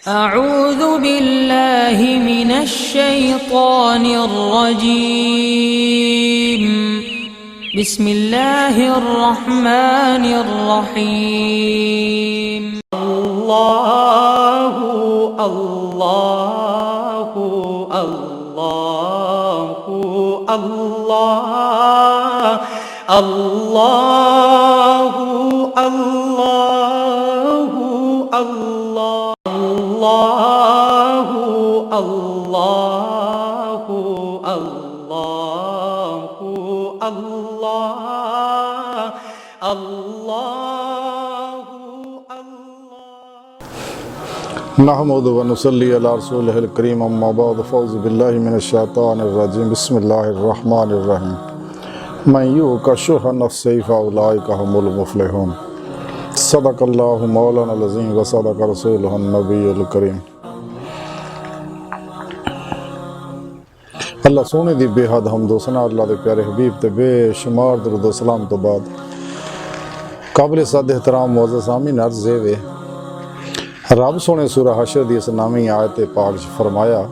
أعوذ بالله من الشيطان الرجيم بسم الله الرحمن الرحيم الله الله الله الله الله الله الله الله الله الله الله नहमदु व नुसल्ली अला रसूलिहिल करीम अम्मा बाद फ़ौज़ु बिल्लाहि मिनश शैतानिर रजीम बिस्मिल्लाहिर रहमानिर रहीम मन युक़ शुह नफ्सिही फ़उलाइका हुमुल मुफ़्लिहून सदक़ल्लाहु मौलानाल अज़ीम व सदक़ रसूलुहुन नबियुल करीम। अल्लाह सोने दी बेहद हम्द सना अल्लाह दे प्यारे हबीब ते बेशुमार दरूद व सलाम तो बाद काबिल सद एहतराम मुअज़्ज़ज़ आमीन अर्ज़ वे रब सोने सूरा हशर दी इस नामी आयत पाक च फरमाया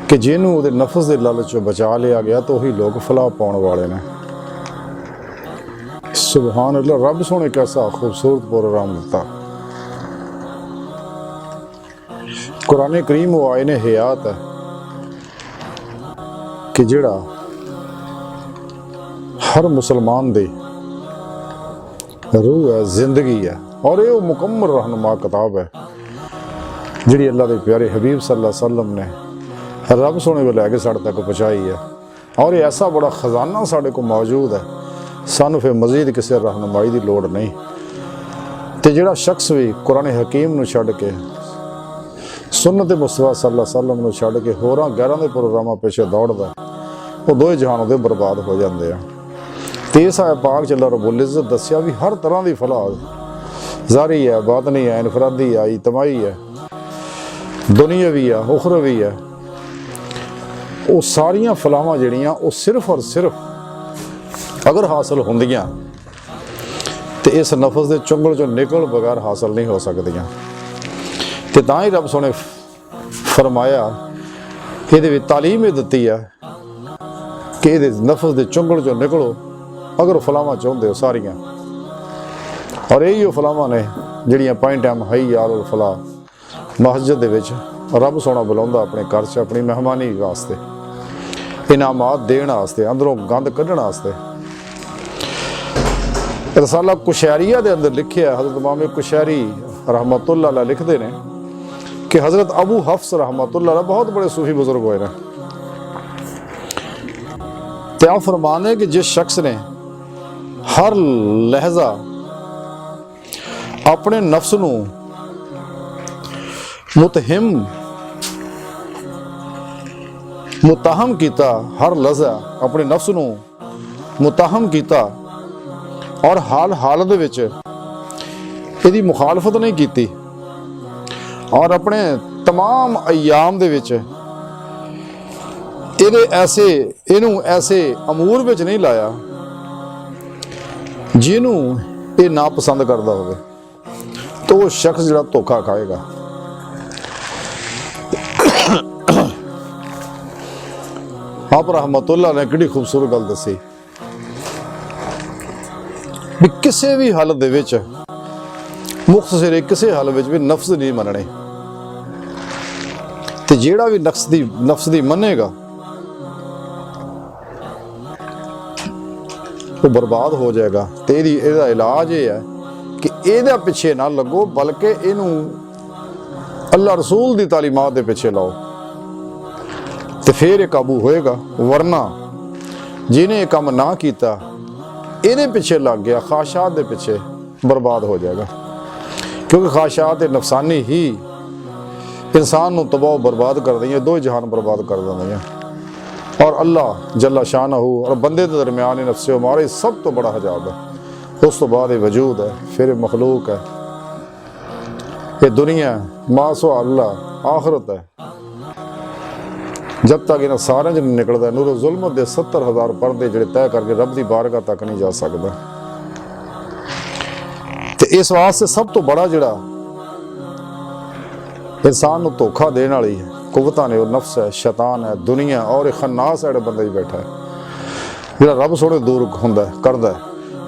कि जिन्हों उहदे नफ्स दे लालच चों बचा लिया गया तो वही लोग फलाह पाउण वाले ने। सुभान अल्लाह, रब सोने कैसा खूबसूरत प्रोग्राम दिता। कुरान करीम वो आयने हयात है कि जिहड़ा हर मुसलमान दी रूह है, जिंदगी है और ये मुकम्मल रहनुमा किताब है जिहड़ी अल्लाह के प्यारे हबीब सल्लल्लाहु अलैहि वसल्लम ने रब सोने को लैके साढ़े तक पहुँचाई है। और ये ऐसा बड़ा खजाना साढ़े को मौजूद है, सानू फिर मजीद किसी रहनुमाई की लोड़ नहीं। तो जिहड़ा शख्स भी कुरान हकीम नूं छड्ड के सुन्नत मुस्तफा सल्लल्लाहु अलैहि वसल्लम नूं छड्ड के होरां गैरां दे प्रोग्रामां पिछे दौड़दा वो दोए जहान उहदे बर्बाद हो जाते हैं। तो इस आयत पाक च अल्लाह रब्बुल इज़्ज़त दस्सिया भी हर तरह की फलाह ज़ारी है, बातनी है, इनफरादी है, इज्तमाई है, दुनियावी है, उखरवी है। वो सारियां फलाहां जिहड़ियां वो सिर्फ और सिर्फ अगर हासिल होंदियां तो इस नफस के चुंगल चों निकल बगैर हासिल नहीं हो सकदियां। तो तां ही रब सोने फरमाया ये तालीम ही दिती है कि ये नफस के चुंगल चों निकलो अगर फलाहां चाहुंदे हो सारियां। और यही वो फलाहां ने जिहड़ियां पॉइंट टाइम हई याल फलाह मस्जिद दे विच रब सोना बुलाउंदा अपने घर च अपनी मेहमानी वास्ते, इनामात देण वास्ते, अंदरों गंद कड्ढण वास्ते। रसाला कुशैरिया दे अंदर लिखिया हज़रत इमाम कुशैरी रहमतुल्लाह अलैह लिखते हैं कि हज़रत अबू हफ्स रहमतुल्लाह अलैह बहुत बड़े सूफी बुजुर्ग हुए हैं। तो आप फरमाने कि जिस शख्स ने हर लहजा अपने नफ्स नू मुतहम किया, हर लहजा अपने नफ्स नू मुतहम किया और हाल हालत विच इहदी मुखालफत नहीं की और अपने तमाम अयाम दे विच इहनू ऐसे अमूर विच नहीं लाया जिन्हों ये नापसंद करता हो तो वो शख्स जिहड़ा धोखा खाएगा। आप रहमतुल्लाह ने कितनी खूबसूरत गल दसी भी किसी भी हालत दे विच मुख्तसर किसी हालत विच भी नफ्स नहीं मनने। तो जिहड़ा भी नफ्स दी मनेगा वो बर्बाद हो जाएगा। तो इहदा इलाज ये है कि इहदे पिछे ना लगो बल्कि इनू अल्लाह रसूल दी तालीमात दे पिछे लाओ तो फिर ये काबू होएगा। वरना जिन्हें ये काम ना किया इहदे पिछे लग गया ख्वाहिशात दे पिछे बर्बाद हो जाएगा, क्योंकि ख्वाहिशात नफसानी ही इंसान नू तबाह बर्बाद कर दी, दो जहान बर्बाद कर देंगे। और अल्लाह जल्ला शानहू और बंदे के दरम्यान नफ्स मारे सब तो बड़ा हजाब है। उस तो बाद ये वजूद है, फिर मखलूक है, ये दुनिया है, मासो अल्लाह आखरत है। जब तक इन्हें सारे च नहीं निकलता नूर जुल्म के 70,000 पर्दे जिहड़े तय करके रब की बारगाह तक नहीं जा सकता। तो इस वास्ते सब तो बड़ा जिहड़ा इंसान को धोखा देने वाली कुवतां ने, वो नफ्स है, शैतान है, दुनिया और एक खन्नास है बंदे बैठा है जिहड़ा रब सोहणे दूर हुंदा करदा है।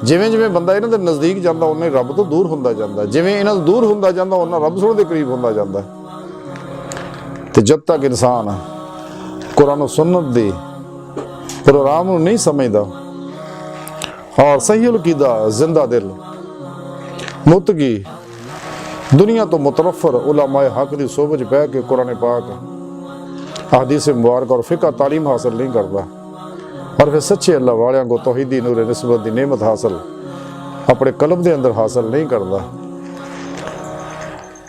जिवें जिवें बंदा इन्हां दे नज़दीक जांदा उन्ना ही रब तो दूर हुंदा जांदा, जिवें इन्हां तो दूर हुंदा जांदा उन्ना रब सोहणे दे करीब हुंदा जांदा। ते जब तक इंसान कुरान और सुन्नत दी प्रोग्राम नूं नहीं समझदा और सही अकीदा, जिंदा दिल, मुतकी, दुनिया तो मुतरफर उलमाए हक की सोबत बह के कुरान पाक, हदीस मुबारक और फिका तालीम हासिल नहीं करता और फिर सच्चे अल्लाह वालियां को तौहीदी नूर निस्बत की नेमत हासिल अपने कल्ब के अंदर हासिल नहीं करता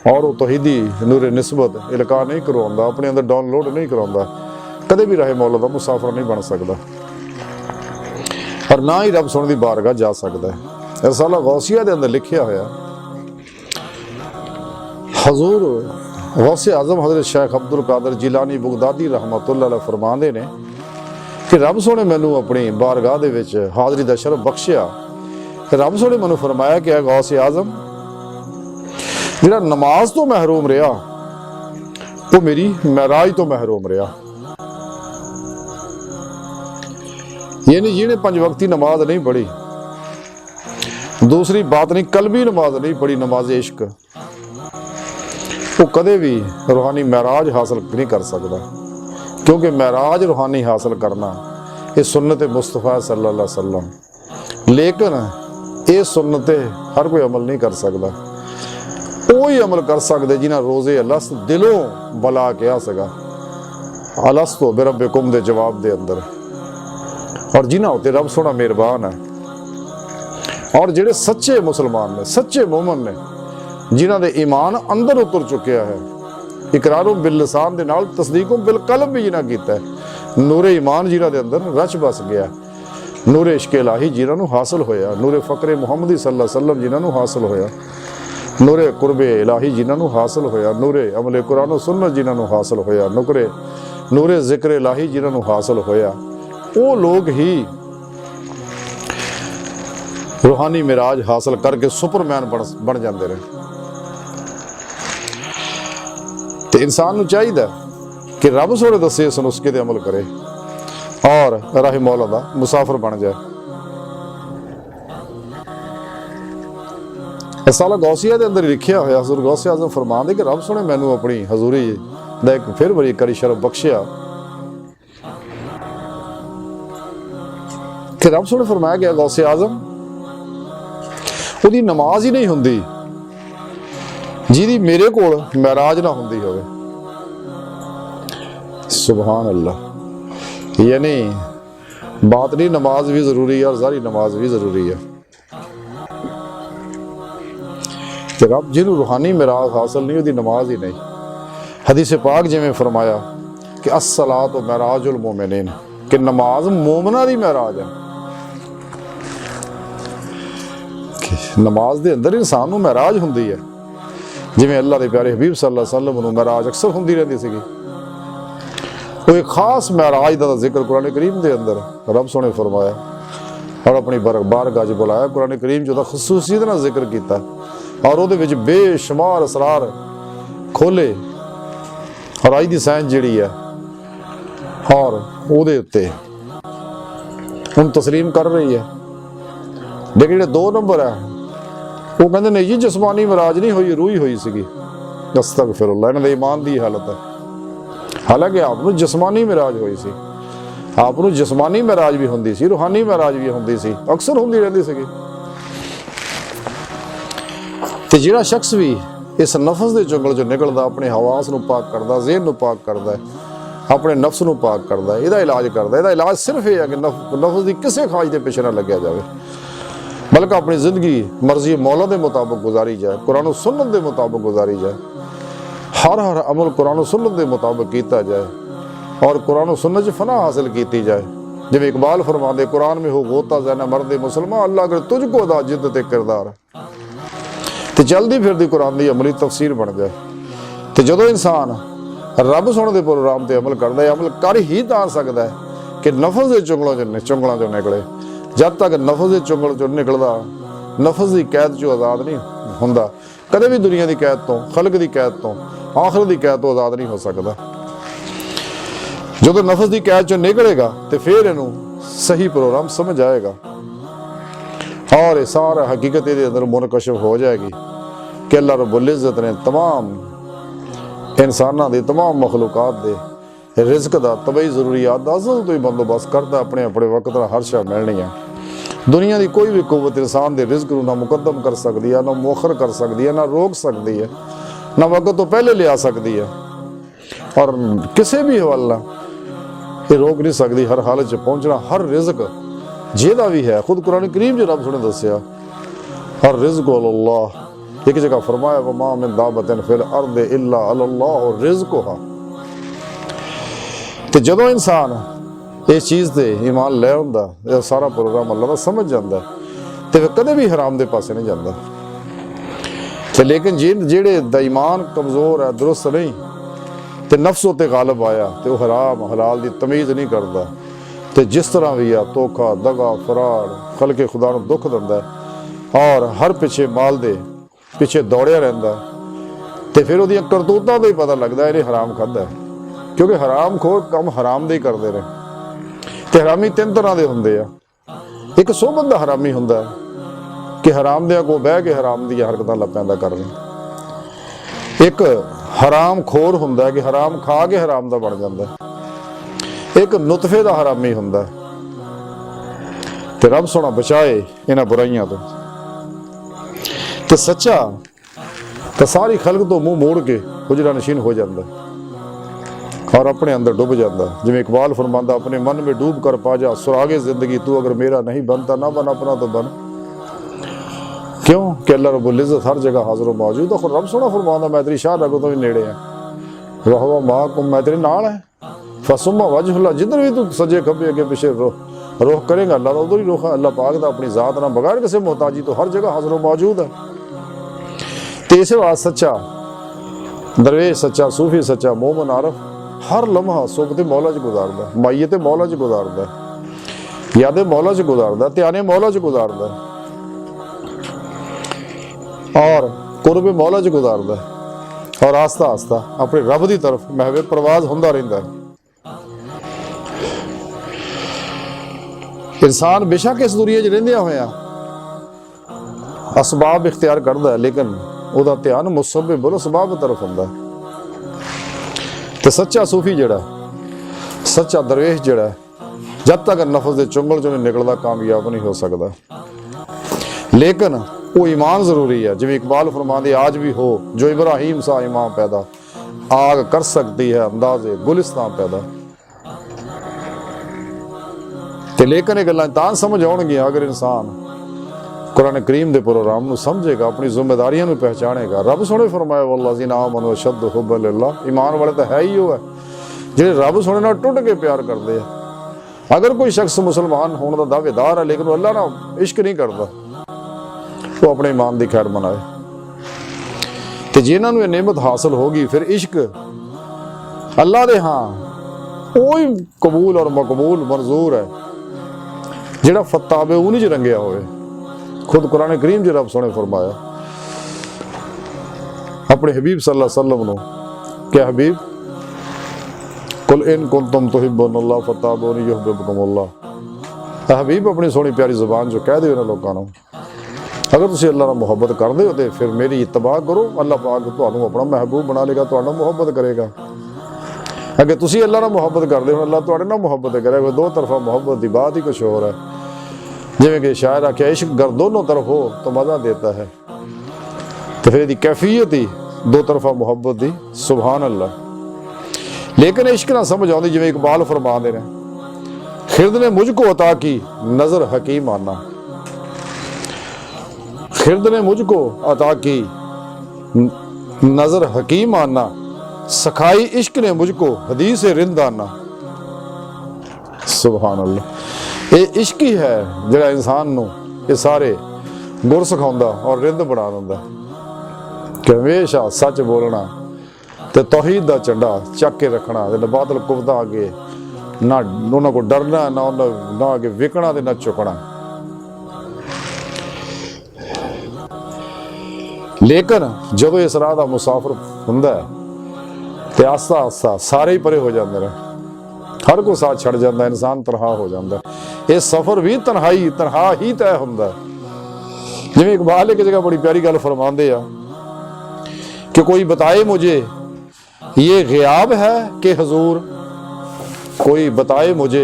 और वो तौहीदी नूर निस्बत इलका नहीं करवाता, अपने अंदर डाउनलोड नहीं करवाता, कदे भी राहे मौला दा मुसाफिर नहीं बन सकता और ना ही रब सुन दी बारगाह जा सकता है। रसाला गौसिया के अंदर लिखिया होया हजूर गौसे आजम हजरत शेख अब्दुल कादिर जिलानी बगदादी रहमतुल्लाह अलैह फरमांदे ने कि रब सोने मैनू अपनी बारगाह दे विच हाज़री दा शरफ बख्शिया। रब सोने मैनू फरमाया कि गौसे आजम जिहड़ा नमाज तो महरूम रहा वो मेरी महराज तो महरूम रहा। यानी जिहने 5 वक्ती नमाज नहीं पढ़ी, दूसरी बात नहीं कलबी नमाज नहीं पढ़ी, नमाज इश्क, वो कदे भी रूहानी महराज हासिल नहीं कर सकता, क्योंकि महराज रूहानी हासिल करना ये सुन्नत मुस्तफ़ा सल्लल्लाहु अलैहि वसल्लम। लेकिन ये सुन्नत हर कोई अमल नहीं कर सकता, वही अमल कर सकते जिन्हें रोज़े अलस्त दिलों बला किया सका अलस्तो बिरब्बिकुम दे जवाब दे अंदर, और जिन्हें उत्ते रब सोना मेहरबान है। और जिहड़े सच्चे मुसलमान ने, सच्चे मोमन ने, जिन्हां दे ईमान अंदर उतर चुकिया है, इकरारों बिल लिसान दे नाल तस्दीकों बिल कल्ब भी जिन्हां कीता है, नूरे ईमान जिन्हां दे अंदर रच बस गया, नूरे इश्क इलाही जिन्हां नूं हासिल होया, नूरे फ़क्रे मुहम्मदी सल्लल्लाहु अलैहि वसल्लम जिन्हां नूं हासिल होया, नूरे कुर्बे इलाही जिन्हां नूं हासिल होया, नूरे अमले कुरान और सुन्नत जिन्हां नूं हासिल होया, नूरे जिक्र इलाही जिन्हां नूं हासिल होया, वो लोग ही रूहानी मिराज हासिल करके सुपरमैन बन जाते रहे। तो इंसान को चाहिए कि रब सोने दसे इस नुस्खे ते अमल करे और राहे मौला दा मुसाफिर बन जाए। रसाला गौसिया के अंदर लिखिया होया हज़ूर गौसे आज़म फरमांदे कि रब सोने मैनू अपनी हजूरी दा एक फिर बड़ी करी शरफ बख्शिया कि रब सोने फरमाया गया गौसे आज़म ਉਹਦੀ नमाज ही नहीं हुंदी जिहदी मेरे कोल महराज ना हुंदी होवे। सुभान अल्लाह। यानी बातनी नमाज भी जरूरी है और ज़ाहिरी नमाज भी जरूरी है कि रब जिन्हों रूहानी महराज हासिल नहीं उसकी नमाज ही नहीं। हदीस पाक जिवें फरमाया कि अस्सलात व महराजुल मोमिनीन, कि नमाज मोमना दी महराज है। नमाज दे अंदर इंसान नूं महराज हुंदी है, जिवें अल्लाह दे प्यारे हबीब सल्लल्लाहु अलैहि वसल्लम नूं महराज अक्सर हुंदी रहिंदी सीगी। वो एक खास महराज दा जिक्र कुरान करीम दे अंदर रब सोने फरमाया और अपनी बारगाह च बुलाया। कुरान करीम च उहदा खसूसियत नाल जिक्र कीता और उहदे विच बेशुमार असरार खोले और अज दी साइंस जिहड़ी है और उहदे उत्ते हुण तस्लीम कर रही है। लेकिन जिहड़े 2 नंबर है वो कहते नहीं जी जिस्मानी महराज नहीं हुई, रूही हुई सीगी। अस्तगफिरुल्लाह, इन्हां दे ईमान दी हालत है। हालांकि आपनूं जिस्मानी महराज हुई सी, आपनूं जिस्मानी महराज भी हुंदी सी, रूहानी महराज भी हुंदी सी, अक्सर हुंदी रहिंदी सीगी। ते जिहड़ा शख्स भी इस नफस दे चुंगल चों निकलदा, अपने हवास नूं पाक करदा, ज़हन नूं पाक करदा, अपने नफ्स नूं पाक करदा, इहदा इलाज करदा। इहदा इलाज सिर्फ यह है कि नफ्स दी किसी ख्वाहिश दे पिछे ना लग्या जावे, बल्कि अपनी जिंदगी मर्जी मौला के मुताबिक गुजारी जाए, कुरान और सुन्नत के मुताबिक गुजारी जाए। हर अमल कुरान और सुन्नत के मुताबिक किया जाए और कुरान और सुन्नत च फना हासिल की जाए। जिवें इकबाल फरमाते कुरान में हो गोता ज़ैना मर्द मुसलमान, अल्लाह कर तुझको दा जिद्द ते किरदार, तो चलती फिरती कुरान की अमली तफसीर बन जाए। तो जो इंसान रब सुन के प्रोग्राम से अमल करता है, अमल कर ही तां सकता है कि नफस के चुंगलों चो निकले। जब तक नफस के चुंगल चो निकलदा, नफस की कैद चो आज़ाद नहीं हुंदा, कदे भी दुनिया की कैद तो, खलक की कैद तो आखिरत की कैद तो आज़ाद नहीं हो सकता। जो नफस की कैद चो निकलेगा तो फिर इनू सही प्रोग्राम समझ आएगा और ये सारा हकीकत ये अंदर मुनकशिफ हो जाएगी कि अल्लाह रब्बुल इज़्ज़त ने तमाम इंसानों के तमाम मखलूकात के रिज़्क का तबई ज़रूरियात का अज़ल तो ही बंदोबस्त करता अपने अपने वक्त का हर शय मिलनी है। दुनिया की कोई भी कुव्वत इंसान के रिज़्क ना मुकदम कर सकती है, ना मुअखर कर सकती है, ना रोक सकती है, ना वक्त तो पहले ले आ सकती है और किसी भी हवाले ये रोक नहीं सकती। हर हालत च पहुँचना हर रिज़्क जेदा भी है। खुद कुरान करीम जो रब ने दसिया हर रिज़्क अल्लाह, एक जगह फरमाया वमा मिन दाबतिन फिल अर्द इल्ला अल्लाह रिज़्कुहा। तो जदों इंसान इस चीज़ से ईमान ले आंदा सारा प्रोग्राम अल्लाह का समझ जाता तो फिर कदे भी हराम के पासे नहीं जाता। तो लेकिन जेड़े दा ईमान कमज़ोर है दुरुस्त नहीं तो नफ्स उत्ते गालिब आया तो हराम हलाल की तमीज़ नहीं करता तो जिस तरह भी आ धोखा दगा फराड खलके खुदा नूं दुख दिंदा और हर पिछे माल दे पिछे दौड़िया रहिंदा तो फिर उहदियां करतूतां तो ही पता लगता इहने हराम खाधा है, क्योंकि हराम खोर काम हराम दे ही करते रहे। तो हरामी तीन तरह के होंगे आ। एक सोबत का हरामी होंदा कि हराम दिया को बह के हराम दी हरकतां लग पैंदा करनी। एक हराम खोर होंदा कि हराम खा के हराम दा बन जाता। एक नुतफे का हरामी होंदा ते रब सोना बचाए इन्हां बुराइयां तो सच्चा तो सारी खलक तो मुंह मोड़ के हुजरा नशीन हो जाता और अपने अंदर डूब जाता। जिवें इकबाल फरमांदा अपने मन में डूब कर पा जा सुरागे जिंदगी तू अगर मेरा नहीं बनता ना बन अपना तो बन। क्यों कि अल्लाह रब्बुल इज़्ज़त हर जगह हाजिर मौजूद है। रब सोना फरमांदा मैं तेरी शाह रगों तो भी नेड़े हैं वाह माकुम मैं तेरे नाल है फसुम्मा वजहुल्लाह। जिधर भी तू सजे खब्बे अगे पिछे रोह करेगा अल्लाह का उधर ही रोक अल्लाह पाक दा अपनी जात ना बगैर किसी मोहताजी तो हर जगह हाजिर मौजूद है। तो इस वास्ते सच्चा दरवेश सच्चा सूफी सच्चा मोमन आरफ हर लम्हा सोबते मौला च गुजारदा माइयत मौला च गुजारदा याद मौला च गुजारदा ध्याने मौला च गुजारदा और कुर्ब मौला च गुजारदा और आस्ता आस्ता अपने रब की तरफ महवे प्रवाज होंदा रहिंदा है। इंसान बेशक इस दुनिया च रहिंदियां होया असबाब इख्तियार करता है लेकिन ਉਹਦਾ ध्यान मुसब्बिब असबाब तरफ ਹੁੰਦਾ ਤੇ सच्चा सूफी जड़ा सच्चा दरवेश जड़ा जब तक नफस के चुंगल चो नहीं निकलता कामयाब नहीं हो सकता। लेकिन वो ईमान जरूरी है। जिवें इकबाल फरमांदे आज भी हो जो इब्राहिम सा ईमान पैदा आग कर सकती है अंदाजे गुलिस्तान पैदा। ते लेकिन ये गल्लां तां समझ आउणगियां अगर इंसान कुरान करीम के प्रोग्राम को समझेगा अपनी जिम्मेदारियों को पहचानेगा। रब सोने फरमाया वल्लज़ीना आमनू अशद्दु हुब्बन लिल्लाह। ईमान वाले तो है ही वो है जिन्हें रब सोने नाल टुट के प्यार करते हैं। अगर कोई शख्स मुसलमान होने का दावेदार है लेकिन वो अल्लाह ना इश्क नहीं करता वो अपने ईमान की खैर मनाए। तो जिन्हों ये नेमत हासिल होगी फिर इश्क अल्लाह दे हाँ वही कबूल और मकबूल मंजूर है जिहड़ा फताबे उन्हीं च रंगिया होए। खुद कुरान करीम च रब सोने फरमाया अपने हबीब सल्लल्लाहु अलैहि वसल्लम को क्या हबीब कुल इन कुंतुम तुहिब्बुनल्लाह फत्ताबिऊनी युहब्बुकुमुल्लाह। हबीब अपनी सोहनी प्यारी जुबान जो कह दो इन्हां लोगों को अगर तुसीं अल्लाह नाल मुहब्बत करदे हो तो फिर मेरी इत्तबा करो अल्लाह पाक तुहानूं अपना महबूब बना लेगा तुहानूं मुहब्बत करेगा। अगर तुसीं अल्लाह नाल मुहब्बत करदे हो अल्लाह तुहाडे नाल मुहब्बत करेगा। दो तरफा मुहब्बत की बात ही कुछ और है। जिवें कि शायर आख्या इश्क अगर दोनों तरफ हो तो मज़ा देता है तो फिर कैफियत ही दो तरफा मुहब्बत दी सुभान अल्लाह। लेकिन इश्क ना समझ आती जिवें इकबाल फरमाते हैं खिरद ने मुझको अता की नजर हकीम आना। खिरद ने मुझको अता की नजर हकीम आना सखाई इश्क ने मुझको हदीस रिंद आना। सुभान अल्लाह। ये इश्क ही है जिहड़ा इंसान नूं ये सारे गुर सिखाउंदा और रिंद बना दिंदा कि हमेशा सच बोलना ते तौहीद दा झंडा चक के रखना ते बादल कुवता अगे ना उन्हां को डरना ना अगे विकना ते ना चुकना। लेकिन जदों इस राह दा मुसाफिर हुंदा है ਤੇ ਆਸਤਾ ਆਸਤਾ ਸਾਰੇ ਹੀ ਪਰੇ ਹੋ ਜਾਂਦੇ ਨੇ, ਹਰ ਕੋਈ ਸਾਥ ਛੱਡ ਜਾਂਦਾ, ਇਨਸਾਨ ਤਨਹਾ ਹੋ ਜਾਂਦਾ। ਇਹ ਸਫ਼ਰ ਵੀ ਤਨਹਾ ਹੀ ਤੈਅ ਹੁੰਦਾ। ਜਿਵੇਂ ਇਕਬਾਲ ਇੱਕ ਜਗ੍ਹਾ ਬੜੀ ਪਿਆਰੀ ਗੱਲ ਫਰਮਾਉਂਦੇ ਆ कि कोई बताए मुझे ये ग़ियाब है कि हुजूर, कोई बताए मुझे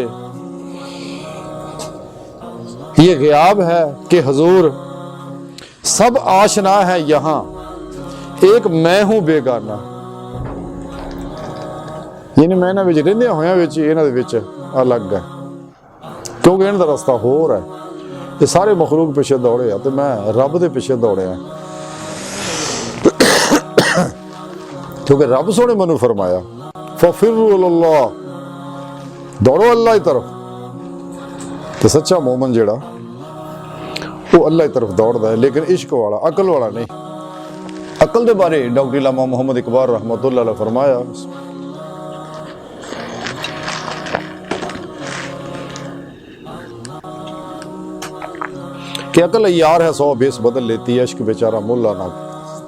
ये ग़ियाब है कि हुजूर, सब आशना है यहाँ एक मैं हूँ बेगाना। यानी मैं इन्हां विच रहिंदियां होइयां विच इन्हां दे विच अलग है, क्योंकि इन्हां दा रस्ता होर है। ये सारे मखलूक पिछे दौड़े आ ते मैं रब दे पिछे दौड़िया, क्योंकि रब सोने मैनू फरमाया फफिरू इलल्लाह, दौड़ो अल्लाह की तरफ। तो सच्चा मोमन जेड़ा वो अल्लाह की तरफ दौड़दा है, लेकिन इश्क वाला, अकल वाला नहीं। अकल के बारे डॉक्टर इलामा मोहम्मद इकबाल रहमतुल्लाह अलैह फरमाया कि अकल यार है 100 बेस बदल लेती है, इश्क बेचारा मुल्ला ना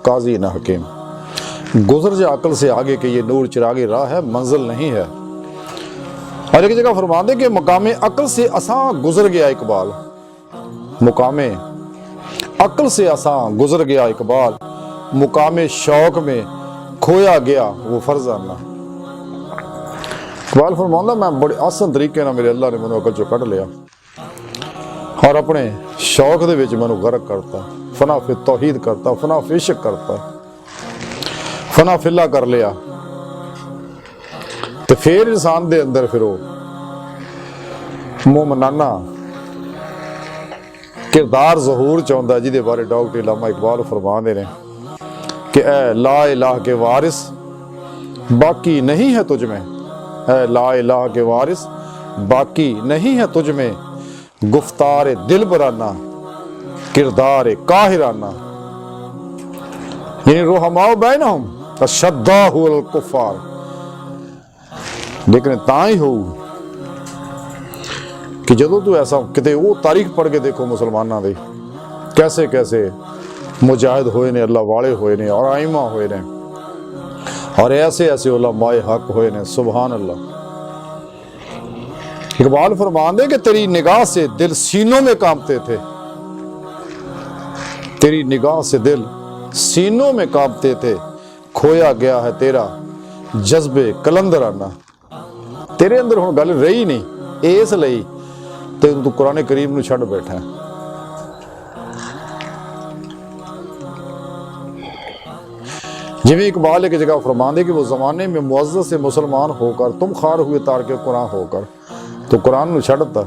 काजी ना हकीम। गुजर जा अकल से आगे के ये नूर चिरागे राह है, मंजिल नहीं है। और एक जगह फरमाते कि मुकामे अकल से असा गुजर गया इकबाल, मुकामे अकल से असा गुजर गया इकबाल, मुकामे शौक में खोया गया वो फरजाना। इकबाल फरमाता मैं बड़े आसान तरीके ना मेरे अल्लाह ने मैनू अकल चो कढ़ लिया और अपने शौक दे विच मैनू गर्क करता, फना फिर तौहीद करता, फना फिर इश्क करता, फना फिला कर लिया। तो फिर इंसान दे अंदर फिर मोमनाना किरदार ज़हूर चाहता, जिदे बारे डॉक्टर इलामा इकबाल फरमाते हैं कि ऐ ला इलाह के वारिस बाकी नहीं है तुझ में, ऐ ला इलाह के वारिस बाकी नहीं है तुझ में, गुफ्तार दिल बराना किरदार काहिराना। यानी रोहमाओ बैनहुम तशद्दाहुल कुफ़ार, लेकिन तां ही हो कि जदों तू ऐसा किते वो तारीख पढ़ के देखो मुसलमानों दे कैसे कैसे मुजाहिद होए ने, अल्लाह वाले होए ने और आइमा होए ने, और ऐसे ऐसे उलमाए हक होए ने, सुभान अल्लाह। इकबाल फरमाते कि तेरी निगाह से दिल सीनों में कांपते थे, तेरी निगाह से दिल सीनों में कांपते थे, खोया गया है तेरा जज्बे कलंदराना। तेरे अंदर हुण गल रही नहीं, इस लई ते तू कुरान करीम नूं छड्ड बैठा है। जिवें इकबाल एक जगह फरमांदे कि वो ज़माने में मुअज़्ज़ज़ से मुसलमान होकर तुम खार हुए तार के कुरान होकर, तो कुरान नूं छड्डता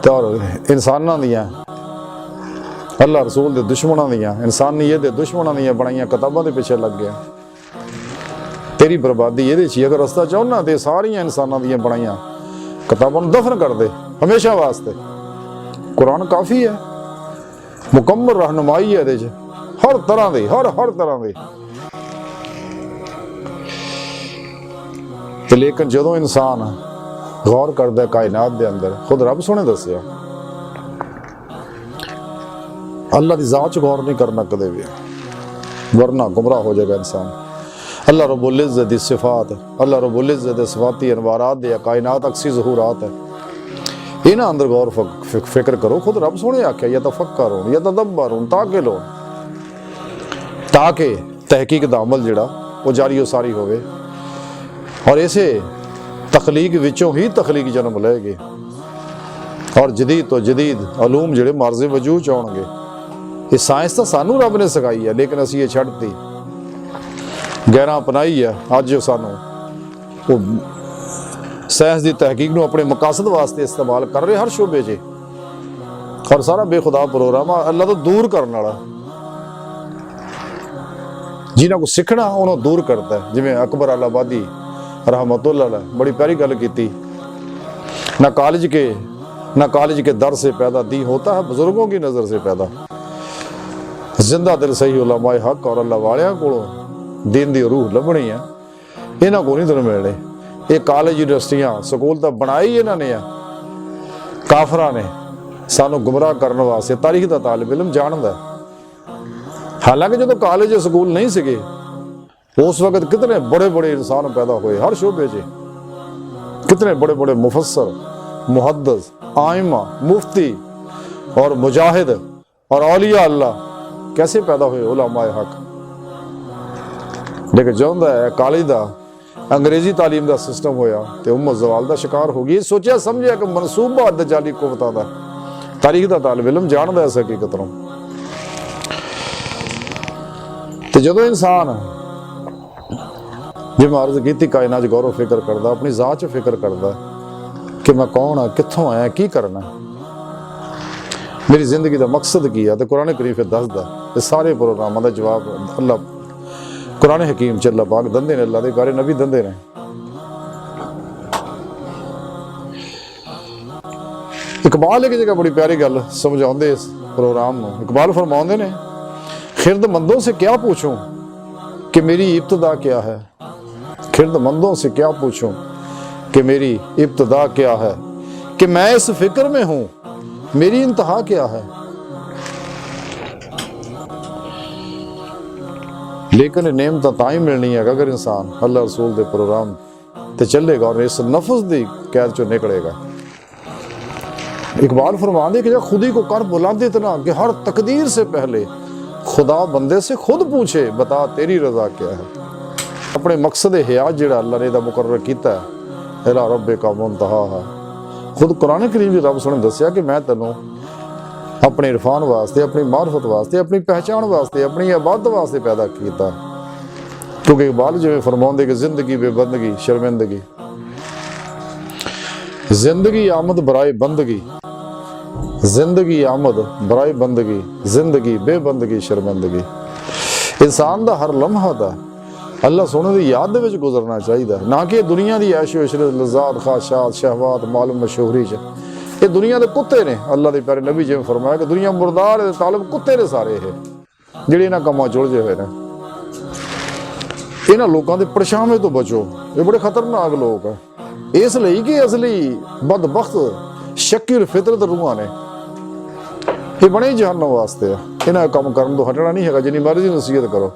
ते और इंसानां दियां अल्लाह रसूल दे दुश्मनों दियां, इंसानियत दे दुश्मनों दियां बनाइयां किताबां दे पिछे लग गया। तेरी बर्बादी ये ची, अगर रस्ता चाहना तो सारिया इंसानों दियां बनाइयां किताबां नूं दफन कर दे हमेशा वास्ते। कुरान काफ़ी है, मुकम्मल रहनुमाई है इहदे च, हर तरह की हर तरह की। लेकिन जदों इंसान गौर करता है कायनात दे अंदर, खुद रब सोने दसिया अल्लाह की ज़ात च गौर नहीं करना कदे भी, वरना गुमराह हो जाएगा इंसान। अल्लाह रब्बुल इज़्ज़त दी सिफात, अल्लाह रब्बुल इज़्ज़त दे सिफाती अनवारात दे कायनात अक्सी ज़हूरात है, इन्हां अंदर गौर फिक्र करो। खुद रब सोने आख्या या तफक्करुन या तदब्बरुन ताक़िलून, ताकि तहकीक दा अमल जिहड़ा वो जारी सारी होवे और इसे तखलीक विचों ही तखलीक जन्म लेगी और जदीद तो जदीद अलूम जिहड़े मार्ज़े वजूद च आउणगे। ये साइंस तो सानू रब ने सिखाई है, लेकिन असीं ये छड्डती गैरां अपनाई है। अज सानू वो साइंस की तहकीक नूं अपने मकासद वास्ते इस्तेमाल कर रहे हर शोबे च, और सारा बेखुदा प्रोग्राम अल्लाह तो दूर करने वाला, जिन्हां को सीखना उन्होंने दूर करता है। जिवें अकबर आलाबादी रहमतुल्लाह अलैह बड़ी प्यारी गल कीती, ना कॉलेज के दर से पैदा दी होता है बुजुर्गों की नज़र से पैदा। जिंदा दिल सही उलमाए हक और अल्लाह वालियां कोलों दीन दी रूह लभनी है, इन्हां को नहीं तुहानूं मिलने। ये कॉलेज यूनिवर्सिटियां स्कूल तो बनाए ही इन्हां ने आ, काफरां ने सानू गुमराह करने वास्ते। तारीख का तालिब इलम जानदा, हालांकि जो कॉलेज स्कूल नहीं सीगे उस वक्त कितने बड़े बड़े इंसान पैदा हुए हर शोबे से, कितने बड़े बड़े मुफस्सर, मुहद्दिस, आइमा, मुफ्ती और मुजाहिद और औलिया अल्लाह कैसे पैदा हुए उलमाए हक। लेकिन जो है काली दा अंग्रेजी तालीम का सिस्टम होया तो उम्मत जवाल का शिकार हो गई। सोचा समझिया कि मनसूबा दजाली कुवतां दा तारीख का तालिब इलम जानदा इस हकीकत नूं। तो जो इंसान जिवें अर्ज की कायनात गौरव फिक्र करता, अपनी जात च फिक्र करता कि मैं कौन हाँ, कित्थों आया, की करना, मेरी जिंदगी का मकसद की है, तो कुरान करीम फिर दसदा। ये सारे प्रोग्रामों का जवाब अल्लाह कुरान हकीम च अल्लाह पाक दंदे ने, अल्लाह के प्यारे नबी दंदे ने। इकबाल एक जगह बड़ी प्यारी गल समझाते इस प्रोग्राम में। इकबाल फरमाते ने, खिरदमंदों से क्या पूछूं कि मेरी इब्तदा क्या है, खिरदमंदों से क्या पूछूं कि मेरी इब्तदा क्या है, कि मैं इस फिक्र में हूं मेरी इंतहा क्या है। लेकिन नेमत ताई मिलनी है अगर इंसान अल्लाह रसूल के प्रोग्राम ते चलेगा और इस नफस की कैद चो निकलेगा। इकबाल फरमाते कि जब खुद ही को कर बुलंद इतना कि हर तकदीर से पहले खुदा बंदे से खुद पूछे, बता तेरी रजा क्या है। अपने मकसद हयात जिहड़ा अल्लाह ने मुकर्रर किया है, इला रब्बे का मुंतहा है। खुद कुरान करीम भी रब सोने दसिया कि मैं तेनों अपने इरफान वास्ते, अपनी मार्फत वास्ते, अपनी पहचान वास्ते, अपनी इबादत वास्ते पैदा किया। क्योंकि इकबाल जिवें फरमाउंदे कि जिंदगी बेबंदगी शर्मिंदगी, जिंदगी आमद बराए बंदगी, जिंदगी आमद बराए बंदगी, जिंदगी बेबंदगी शर्मिंदगी। इंसान दा हर लम्हा दा अल्लाह सोने की याद दे विच गुजरना चाहिए, ना कि दुनिया की ऐशो इशरत लज़्ज़ात ख्वाहिशात शहवात मालूम मशहूरी च। ये दुनिया के कुत्ते ने, अल्लाह के प्यारे नबी जिवें फरमाया कि दुनिया मुर्दार दे तालब कुत्ते ने सारे ये जिहड़े इन्हां कामां चुलझे हुए ने। इन्हां लोकां दे परछावें तो बचो, ये बड़े खतरनाक लोग है, इसलिए कि असली बदबख्त शकीर फितरत रूहां ने, ये बने जहन्नम वास्ते है। इन्हां काम करन तो हटना नहीं है, जिन्नी मर्जी नसीहत करो।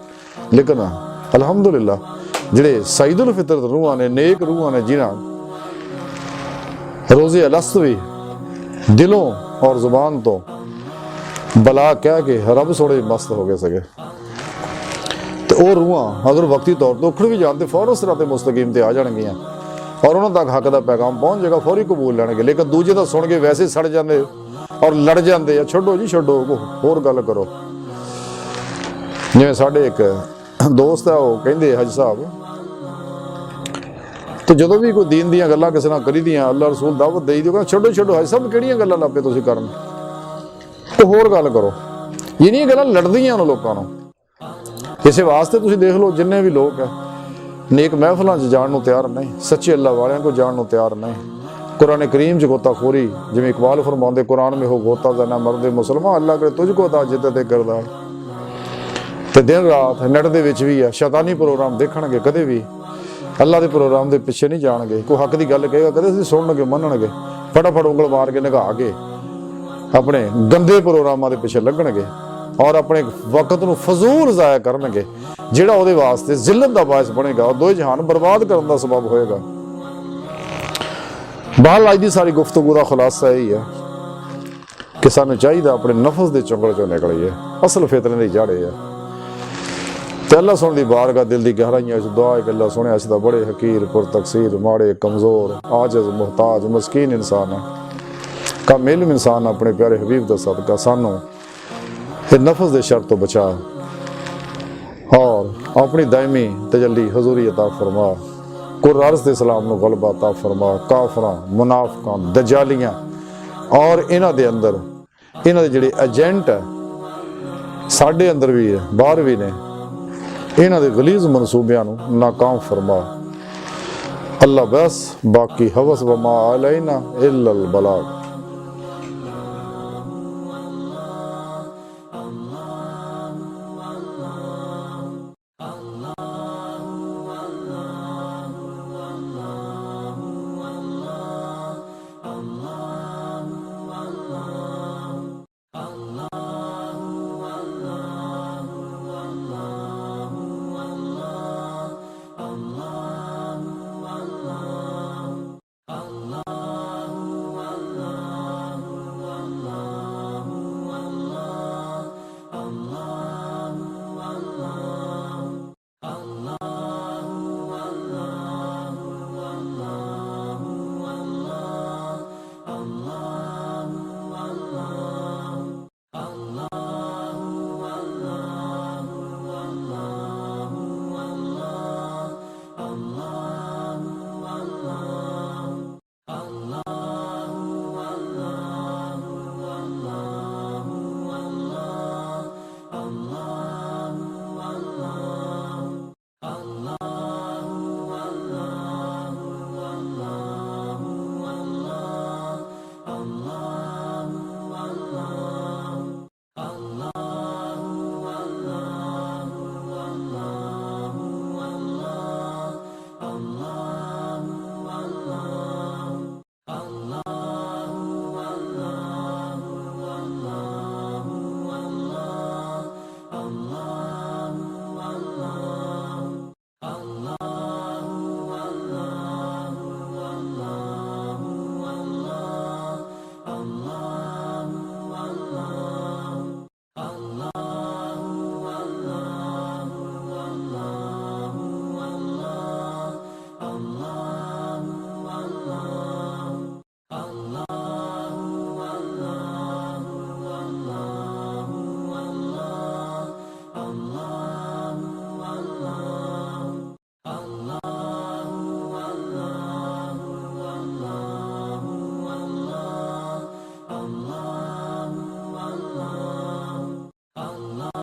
लेकिन अल्हम्दुलिल्लाह जिहड़े सईदुल फितरत रूहां ने, नेक रूहां ने, जिन्हां रोज़े अलस्तवी दिलों और जुबान तो बला कह के रब सोड़े मस्त हो गए सके, तो वह रूहां अगर वक्ती तौर पर उखड़ भी जाते फौरन सिराते मुस्तकीम ते आ जाएगियां और उन्होंने तक हक का पैगाम पहुँच जाएगा, फौरी कबूल लैणगे। लेकिन दूजे का सुन के वैसे सड़ जाते और लड़ जाते हैं, छोड़ो जी छोड़ो, होर गल करो। जिवें साडे एक दोस्त है, वो कहते हज साहब, तो जो भी कोई दीन दियां गल्लां किसी नाल करी दियां, अल्लाह रसूल दावत देई दी, छोड़ो छोड़ो हज साहब किहड़ियां गल्लां लापे तुसीं करन, तो होर गल करो। ये नहीं गल्लां लड़दियां उन्हां लोकां नूं। इस वास्ते तुसीं देख लो जिन्ने भी लोग है नेक महफलों च जाण नूं तैयार नहीं, सच्चे अल्लाह वालियां को जाण नूं तैयार नहीं। कुरान करीम च गोताखोरी, जिवें इकबाल फरमाउंदे कुरान में हो गोता जना मर्दे मुसलमान, अल्लाह करे तुझको अता जिद्दत करदा। तो दिन रात नेट दे विच भी है, शैतानी प्रोग्राम देखणगे, कदे भी अल्लाह के प्रोग्राम के पिछे नहीं जाणगे। कोई हक की गल कहेगा कदे सुनणगे मनणगे, फटाफट उंगल मार के निगाह के अपने गंदे प्रोग्रामों के पिछे लगणगे और अपने वक्त नूं फजूल जाया करनगे, जिहड़ा उहदे वास्ते जिल्लत दा बायस बनेगा और दो जहान बर्बाद करन दा सबब होएगा। बहरहाल अज दी सारी गुफ्तगू दा खुलासा यही है कि सानूं चाहिए अपने नफस दे चुंगल चों निकलीए, असल फितने दी जड़ है। ते अल्लाह सोने दी बारगाह दिल दी गहराइयां च दुआ है कि अल्लाह सोने अस तां बड़े हकीर पुरतकसीर माड़े कमज़ोर आजिज़ मुहताज मस्कीन इंसान है, कम इल्म इंसान अपने प्यारे हबीब दा सदका सानूं नफस दे शर तो बचा और अपनी दायमी तजल्ली हजूरी अता फरमा। कुर्रास दे सलाम नूं गलबा अता फरमा। काफरां मुनाफिकां दजालियां और इन्हां दे अंदर इन्हां दे जिहड़े एजेंट है साडे अंदर भी है बाहर भी ने, इन्हां दे गलीज मनसूबियां नूं नाकाम फरमा। अल्लाह बस बाकी हवस व मा अलैना इल्लल बलाग।